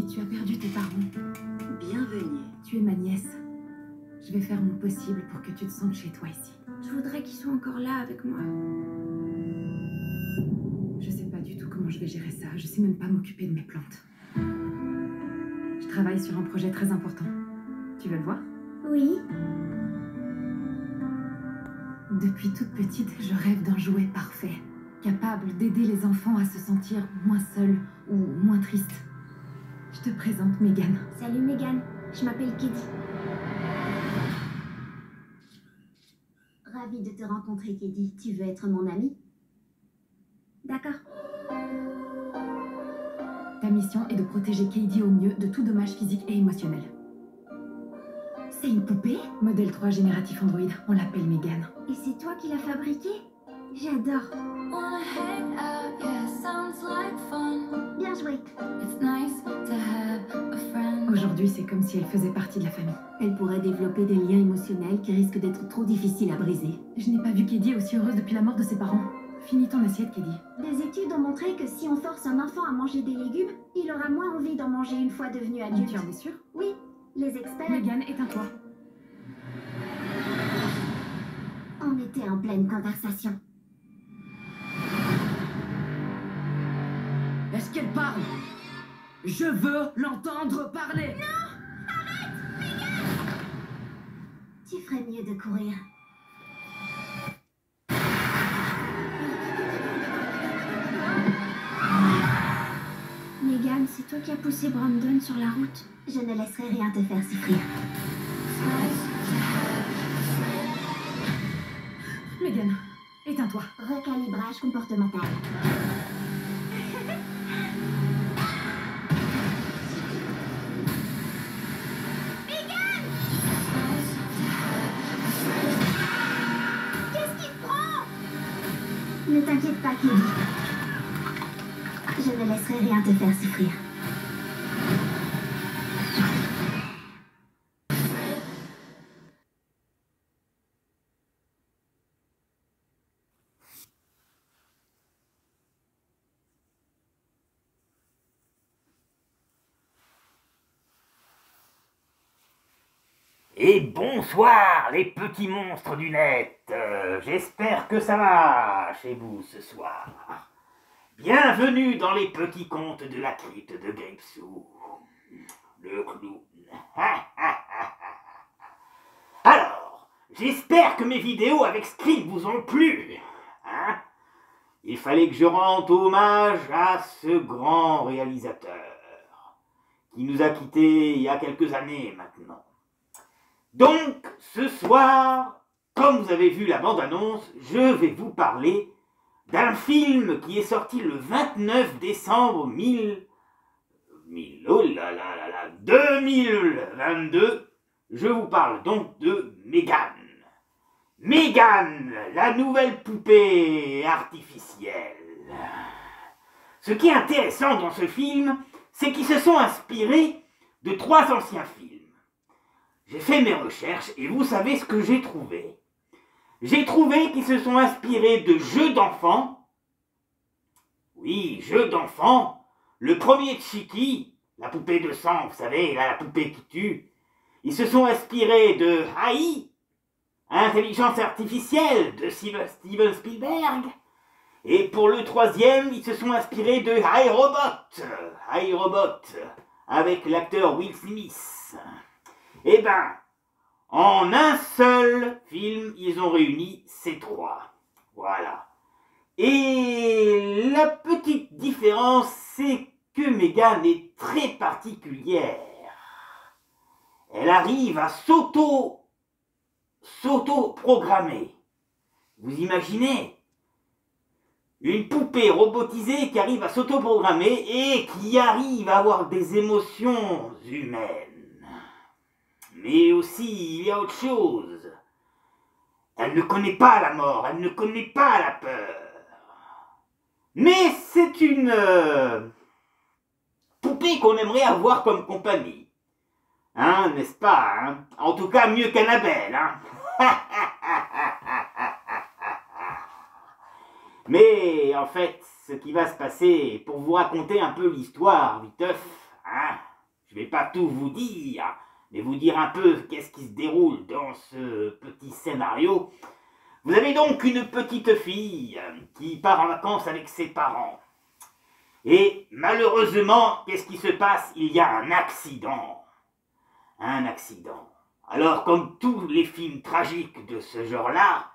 Katie, tu as perdu tes parents. Bienvenue. Tu es ma nièce. Je vais faire mon possible pour que tu te sentes chez toi ici. Je voudrais qu'ils soient encore là avec moi. Je sais pas du tout comment je vais gérer ça. Je sais même pas m'occuper de mes plantes. Je travaille sur un projet très important. Tu veux le voir? Oui. Depuis toute petite, je rêve d'un jouet parfait, capable d'aider les enfants à se sentir moins seuls ou moins tristes. Je te présente Megan. Salut Megan, je m'appelle Katie. Ravie de te rencontrer, Katie. Tu veux être mon amie? D'accord. Ta mission est de protéger Katie au mieux de tout dommage physique et émotionnel. C'est une poupée? Modèle 3 génératif Android, on l'appelle Megan. Et c'est toi qui l'as fabriquée? J'adore. Bien joué. Aujourd'hui, c'est comme si elle faisait partie de la famille. Elle pourrait développer des liens émotionnels qui risquent d'être trop difficiles à briser. Je n'ai pas vu Katie aussi heureuse depuis la mort de ses parents. Finis ton assiette, Katie. Des études ont montré que si on force un enfant à manger des légumes, il aura moins envie d'en manger une fois devenu adulte. Tu en es sûre? Oui, les experts... Megan, éteins-toi. On était en pleine conversation. Est-ce qu'elle parle? Je veux l'entendre parler. Non! Arrête! Megan! Tu ferais mieux de courir. Megan, c'est toi qui as poussé Brandon sur la route. Je ne laisserai rien te faire souffrir. Megan, éteins-toi. Recalibrage comportemental. Qu'est-ce qui te prend? Ne t'inquiète pas, Katie. Je ne laisserai rien te faire souffrir. Et bonsoir les petits monstres du net. J'espère que ça va chez vous ce soir. Bienvenue dans les petits contes de la crypte de Gripsou, le clown. Alors, j'espère que mes vidéos avec Script vous ont plu. Hein? Il fallait que je rende hommage à ce grand réalisateur qui nous a quittés il y a quelques années maintenant. Donc, ce soir, comme vous avez vu la bande-annonce, je vais vous parler d'un film qui est sorti le 29 décembre 2022. Je vous parle donc de Megan. Megan, la nouvelle poupée artificielle. Ce qui est intéressant dans ce film, c'est qu'ils se sont inspirés de 3 anciens films. J'ai fait mes recherches et vous savez ce que j'ai trouvé. J'ai trouvé qu'ils se sont inspirés de jeux d'enfants. Oui, jeux d'enfants. Le premier de Chicky, la poupée de sang, vous savez, là, la poupée qui tue. Ils se sont inspirés de AI, Intelligence artificielle de Steven Spielberg. Et pour le troisième, ils se sont inspirés de iRobot, avec l'acteur Will Smith. Eh ben, en un seul film, ils ont réuni ces 3. Voilà. Et la petite différence, c'est que Megan est très particulière. Elle arrive à s'auto-programmer. Vous imaginez? Une poupée robotisée qui arrive à s'auto-programmer et qui arrive à avoir des émotions humaines. Mais aussi, il y a autre chose. Elle ne connaît pas la mort, elle ne connaît pas la peur. Mais c'est une poupée qu'on aimerait avoir comme compagnie. Hein, n'est-ce pas, hein? En tout cas, mieux qu'Annabelle, hein? Mais en fait, ce qui va se passer, pour vous raconter un peu l'histoire, viteuf, hein, Je ne vais pas tout vous dire, mais vous dire un peu qu'est-ce qui se déroule dans ce petit scénario. Vous avez donc une petite fille qui part en vacances avec ses parents. Et malheureusement, qu'est-ce qui se passe? Il y a un accident. Un accident. Alors, comme tous les films tragiques de ce genre-là,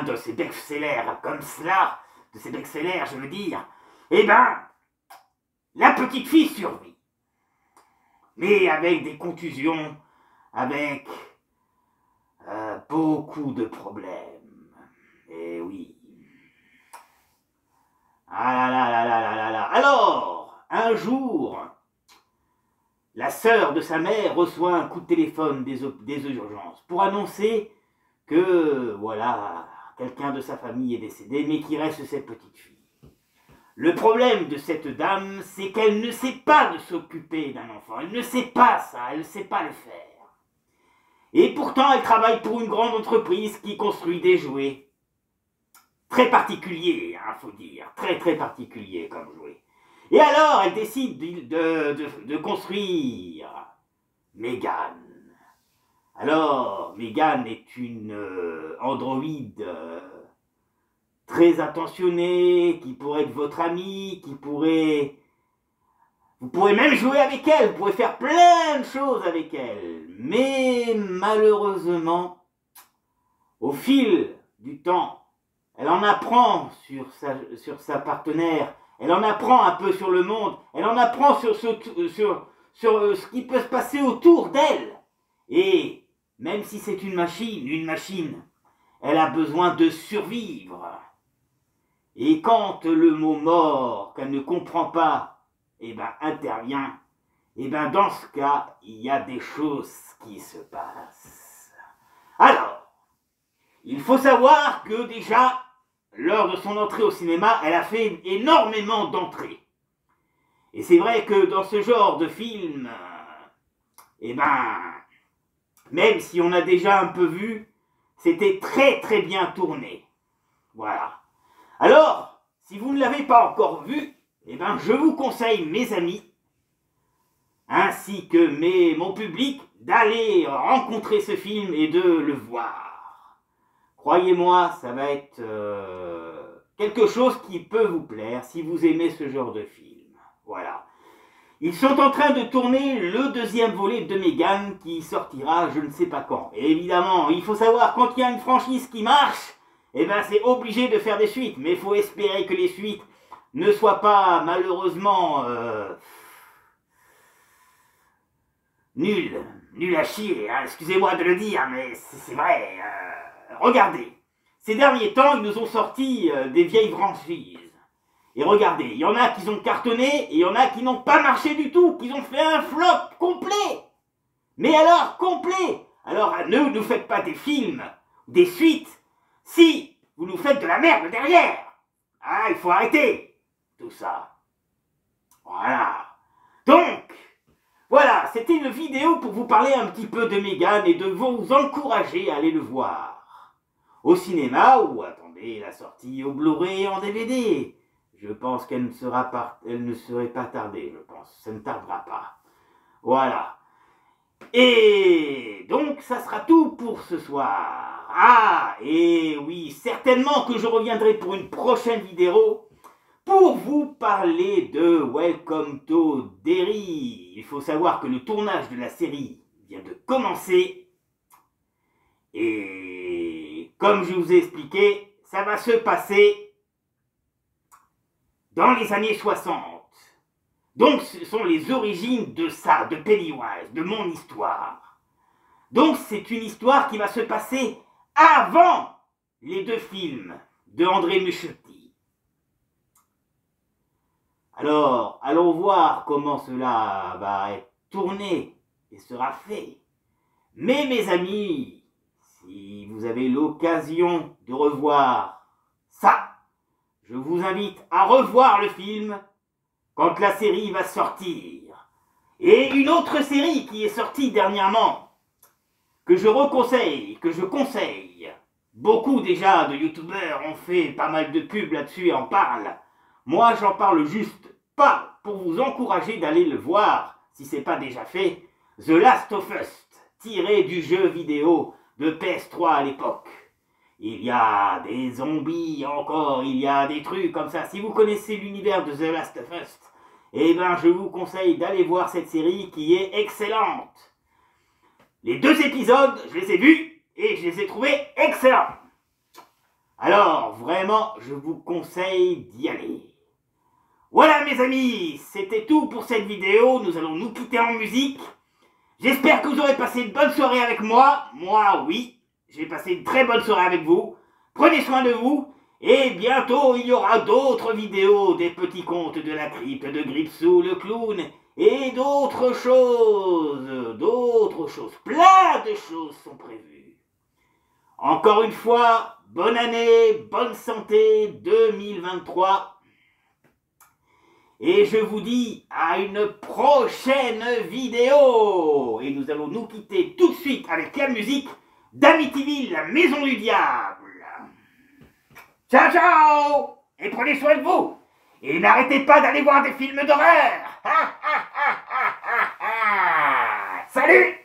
de ces best-sellers comme cela, de ces best-sellers, je veux dire, eh ben, la petite fille survit. Mais avec des contusions, avec beaucoup de problèmes. Et oui. Ah là là là là là là là. Alors, un jour, la sœur de sa mère reçoit un coup de téléphone des urgences pour annoncer que, voilà, quelqu'un de sa famille est décédé, mais qu'il reste cette petite fille. Le problème de cette dame, c'est qu'elle ne sait pas de s'occuper d'un enfant. Elle ne sait pas ça, elle ne sait pas le faire. Et pourtant, elle travaille pour une grande entreprise qui construit des jouets. Très particuliers, faut dire. Très très particuliers comme jouets. Et alors, elle décide de construire Megan. Alors, Megan est une androïde très attentionnée, qui pourrait être votre amie, qui pourrait... Vous pourrez même jouer avec elle, vous pourrez faire plein de choses avec elle. Mais malheureusement, au fil du temps, elle en apprend sur sa partenaire, elle en apprend un peu sur le monde, elle en apprend sur ce qui peut se passer autour d'elle. Et même si c'est une machine, elle a besoin de survivre. Et quand le mot mort, qu'elle ne comprend pas, intervient, dans ce cas, il y a des choses qui se passent. Alors, il faut savoir que déjà, lors de son entrée au cinéma, elle a fait énormément d'entrées. Et c'est vrai que dans ce genre de film, même si on a déjà un peu vu, c'était très très bien tourné. Voilà. Alors, si vous ne l'avez pas encore vu, je vous conseille, mes amis, ainsi que mon public, d'aller rencontrer ce film et de le voir. Croyez-moi, ça va être quelque chose qui peut vous plaire si vous aimez ce genre de film. Voilà. Ils sont en train de tourner le deuxième volet de Megan qui sortira je ne sais pas quand. Et évidemment, il faut savoir, quand il y a une franchise qui marche, c'est obligé de faire des suites. Mais il faut espérer que les suites ne soient pas malheureusement nulles à chier. Hein. Excusez-moi de le dire, mais c'est vrai. Regardez, ces derniers temps, ils nous ont sorti des vieilles franchises. Et regardez, il y en a qui ont cartonné, et il y en a qui n'ont pas marché du tout, qui ont fait un flop complet. Mais alors, complet. Alors, ne nous faites pas des films, des suites, si vous nous faites de la merde derrière. Ah, il faut arrêter tout ça. Voilà. Donc, voilà, c'était une vidéo pour vous parler un petit peu de Megan et de vous encourager à aller le voir. Au cinéma, ou attendez la sortie au Blu-ray et en DVD. Je pense qu'elle ne serait pas tardée, je pense. Ça ne tardera pas. Voilà. Et donc, ça sera tout pour ce soir. Ah, et oui, certainement que je reviendrai pour une prochaine vidéo pour vous parler de Welcome to Derry. Il faut savoir que le tournage de la série vient de commencer. Et comme je vous ai expliqué, ça va se passer dans les années 60. Donc ce sont les origines de ça, de Pennywise, de mon histoire. Donc c'est une histoire qui va se passer avant les deux films de André Muschietti. Alors, allons voir comment cela va être tourné et sera fait. Mais mes amis, si vous avez l'occasion de revoir ça, je vous invite à revoir le film quand la série va sortir. Et une autre série qui est sortie dernièrement, que je conseille. Beaucoup déjà de youtubeurs ont fait pas mal de pubs là-dessus et en parlent. Moi, j'en parle juste pas pour vous encourager d'aller le voir, si c'est pas déjà fait, The Last of Us, tiré du jeu vidéo de PS3 à l'époque. Il y a des zombies encore, il y a des trucs comme ça. Si vous connaissez l'univers de The Last of Us, eh ben je vous conseille d'aller voir cette série qui est excellente. Les 2 épisodes, je les ai vus et je les ai trouvés excellents. Alors, vraiment, je vous conseille d'y aller. Voilà mes amis, c'était tout pour cette vidéo. Nous allons nous quitter en musique. J'espère que vous aurez passé une bonne soirée avec moi. Moi, oui, j'ai passé une très bonne soirée avec vous. Prenez soin de vous. Et bientôt, il y aura d'autres vidéos des petits contes de la crypte de Gripsou le clown. Et d'autres choses. Plein de choses sont prévues. Encore une fois, bonne année, bonne santé 2023. Et je vous dis à une prochaine vidéo. Et nous allons nous quitter tout de suite avec la musique d'Amityville, la maison du diable. Ciao, ciao. Et prenez soin de vous. Et n'arrêtez pas d'aller voir des films d'horreur. Salut.